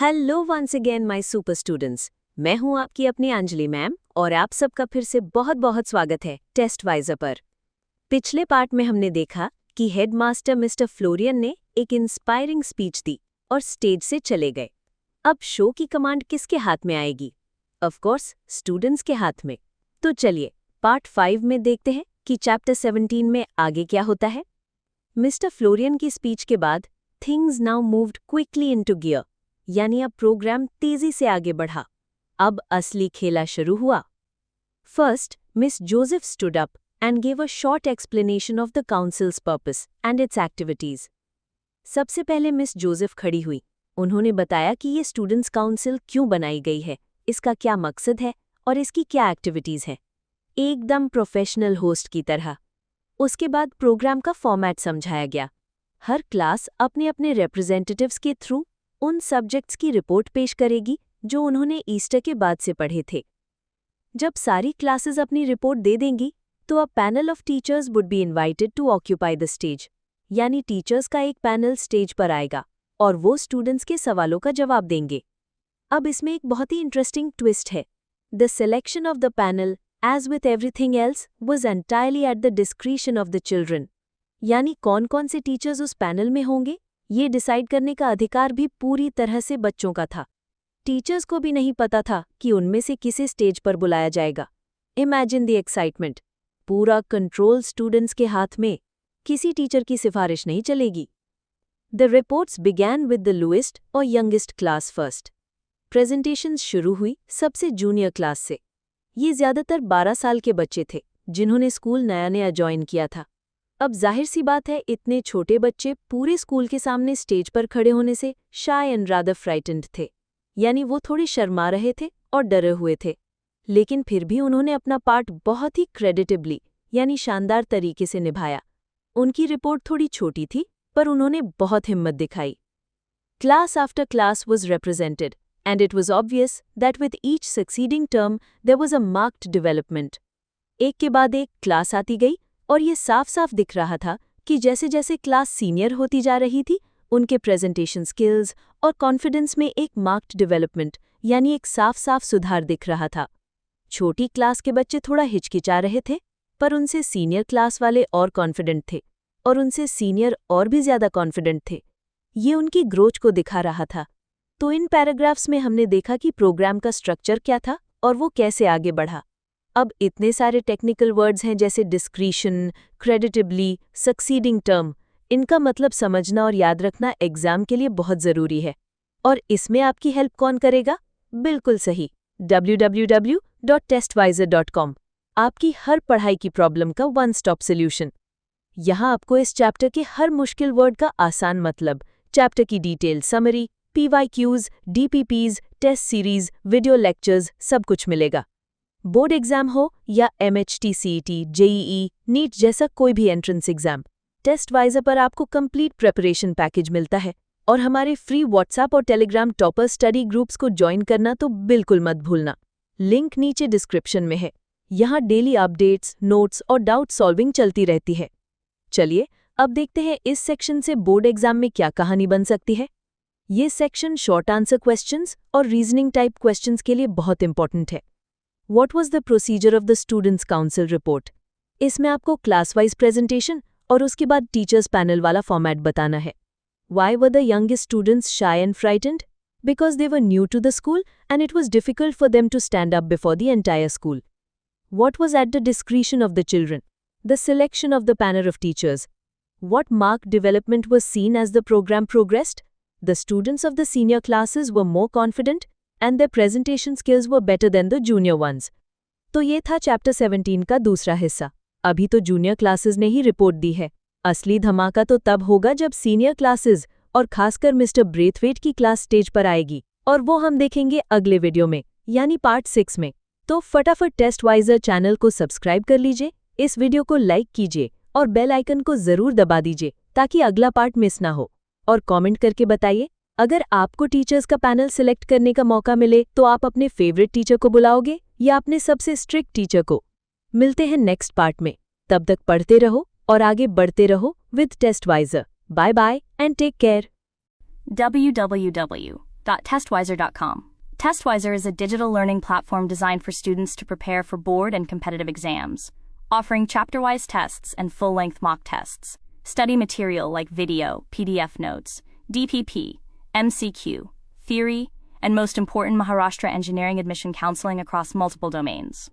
Hello once again my super students. मैं हूं आपकी अपनी अंजलि मैम और आप सबका फिर से बहुत बहुत स्वागत है टेस्टवाइजर पर। पिछले पार्ट में हमने देखा कि हेडमास्टर मिस्टर फ्लोरियन ने एक इंस्पायरिंग स्पीच दी और स्टेज से चले गए। अब शो की कमांड किसके हाथ में आएगी? ऑफ कोर्स स्टूडेंट्स के हाथ में। तो चलिए पार्ट 5 में देखते हैं कि चैप्टर 17 में आगे क्या होता है। मिस्टर फ्लोरियन की स्पीच के बाद things now moved quickly into gear, यानी अब प्रोग्राम तेजी से आगे बढ़ा। अब असली खेला शुरू हुआ। First, miss Joseph stood up and gave a short explanation of the councils purpose and it's activities. सबसे पहले मिस जोसेफ खड़ी हुई। उन्होंने बताया कि ये स्टूडेंट्स काउंसिल क्यों बनाई गई है, इसका क्या मकसद है और इसकी क्या एक्टिविटीज हैं, एकदम प्रोफेशनल होस्ट की तरह। उसके बाद प्रोग्राम का फॉर्मेट समझाया गया। हर क्लास अपने अपने रिप्रेजेंटेटिव्स के थ्रू उन सब्जेक्ट्स की रिपोर्ट पेश करेगी जो उन्होंने ईस्टर के बाद से पढ़े थे। जब सारी क्लासेस अपनी रिपोर्ट दे देंगी तो a panel of teachers would be invited to occupy the stage, यानी टीचर्स का एक पैनल स्टेज पर आएगा और वो स्टूडेंट्स के सवालों का जवाब देंगे। अब इसमें एक बहुत ही इंटरेस्टिंग ट्विस्ट है। The selection of the panel, as with everything else, was entirely at the discretion of the children, यानी कौन कौन से टीचर्स उस पैनल में होंगे ये डिसाइड करने का अधिकार भी पूरी तरह से बच्चों का था। टीचर्स को भी नहीं पता था कि उनमें से किसे स्टेज पर बुलाया जाएगा। Imagine the excitement. पूरा कंट्रोल स्टूडेंट्स के हाथ में। किसी टीचर की सिफारिश नहीं चलेगी। The reports began with the lowest और यंगेस्ट क्लास फर्स्ट। प्रेजेंटेशंस शुरू हुई सबसे जूनियर क्लास से। ये ज्यादातर 12 साल के बच्चे थे जिन्होंने स्कूल नया नया ज्वाइन किया था। अब जाहिर सी बात है, इतने छोटे बच्चे पूरे स्कूल के सामने स्टेज पर खड़े होने से शाय एंड रादर फ्राइटेंड थे, यानी वो थोड़े शर्मा रहे थे और डरे हुए थे। लेकिन फिर भी उन्होंने अपना पार्ट बहुत ही क्रेडिटेबली, यानी शानदार तरीके से निभाया। उनकी रिपोर्ट थोड़ी छोटी थी पर उन्होंने बहुत हिम्मत दिखाई। Class after class was represented and it was obvious that with each succeeding term there was a marked development. एक के बाद एक क्लास आती गई और ये साफ साफ दिख रहा था कि जैसे जैसे क्लास सीनियर होती जा रही थी उनके प्रेजेंटेशन स्किल्स और कॉन्फिडेंस में एक मार्क्ड डेवलपमेंट, यानी एक साफ साफ सुधार दिख रहा था। छोटी क्लास के बच्चे थोड़ा हिचकिचा रहे थे पर उनसे सीनियर क्लास वाले और कॉन्फिडेंट थे और उनसे सीनियर और भी ज्यादा कॉन्फिडेंट थे। ये उनकी ग्रोथ को दिखा रहा था। तो इन पैराग्राफ्स में हमने देखा कि प्रोग्राम का स्ट्रक्चर क्या था और वो कैसे आगे बढ़ा। अब इतने सारे टेक्निकल वर्ड्स हैं जैसे डिस्क्रीशन, क्रेडिटेबली, सक्सीडिंग टर्म। इनका मतलब समझना और याद रखना एग्जाम के लिए बहुत ज़रूरी है। और इसमें आपकी हेल्प कौन करेगा? बिल्कुल सही, www.testwiser.com, आपकी हर पढ़ाई की प्रॉब्लम का वन स्टॉप सोल्यूशन। यहाँ आपको इस चैप्टर के हर मुश्किल वर्ड का आसान मतलब, चैप्टर की detail summary, PYQs, DPPs, test series, video lectures, सब कुछ मिलेगा। बोर्ड एग्जाम हो या MHT, CET, JEE, नीट जैसा कोई भी एंट्रेंस एग्जाम, टेस्टवाइजर पर आपको कंप्लीट प्रिपरेशन पैकेज मिलता है। और हमारे फ्री व्हाट्सएप और टेलीग्राम टॉपर स्टडी ग्रुप्स को ज्वाइन करना तो बिल्कुल मत भूलना। लिंक नीचे डिस्क्रिप्शन में है। यहाँ डेली अपडेट्स, नोट्स और डाउट सॉल्विंग चलती रहती है। चलिए अब देखते हैं इस सेक्शन से बोर्ड एग्जाम में क्या कहानी बन सकती है। ये सेक्शन शॉर्ट आंसर क्वेश्चंस और रीजनिंग टाइप क्वेश्चंस के लिए बहुत इंपॉर्टेंट है। What was the procedure of the Students' Council report? इसमें आपको क्लास वाइज प्रेजेंटेशन और उसके बाद टीचर्स पैनल वाला फॉर्मेट बताना है। Why were the youngest students shy and frightened? Because they were new to the school and it was difficult for them to stand up before the entire school. What was at the discretion of the children? The selection of the panel of teachers. What marked development was seen as the program progressed? The students of the senior classes were more confident and their presentation skills were better than the junior ones. तो ये था chapter 17 का दूसरा हिस्सा। अभी तो junior classes ने ही report दी है। असली धमाका तो तब होगा जब सीनियर क्लासेस और खासकर मिस्टर ब्रेथवेट की क्लास स्टेज पर आएगी, और वो हम देखेंगे अगले वीडियो में, यानी पार्ट 6 में। तो फटाफट टेस्टवाइजर चैनल को सब्सक्राइब कर लीजिए, इस वीडियो को लाइक कीजिए और बेल आइकन को जरूर दबा दीजिए ताकि अगला पार्ट मिस ना हो। और कमेंट करके बताइए, अगर आपको टीचर्स का पैनल सिलेक्ट करने का मौका मिले तो आप अपने फेवरेट टीचर को बुलाओगे या अपने सबसे स्ट्रिक्ट टीचर को? मिलते हैं नेक्स्ट पार्ट में। तब तक पढ़ते रहो और आगे बढ़ते रहो with Testwiser. Bye bye and take care. www www.testwiser.com. Testwiser is a digital learning platform designed for students to prepare for board and competitive exams, offering chapter-wise tests and full-length mock tests. Study material like video, PDF notes, DPP, MCQ, theory, and most important, Maharashtra engineering admission counseling across multiple domains.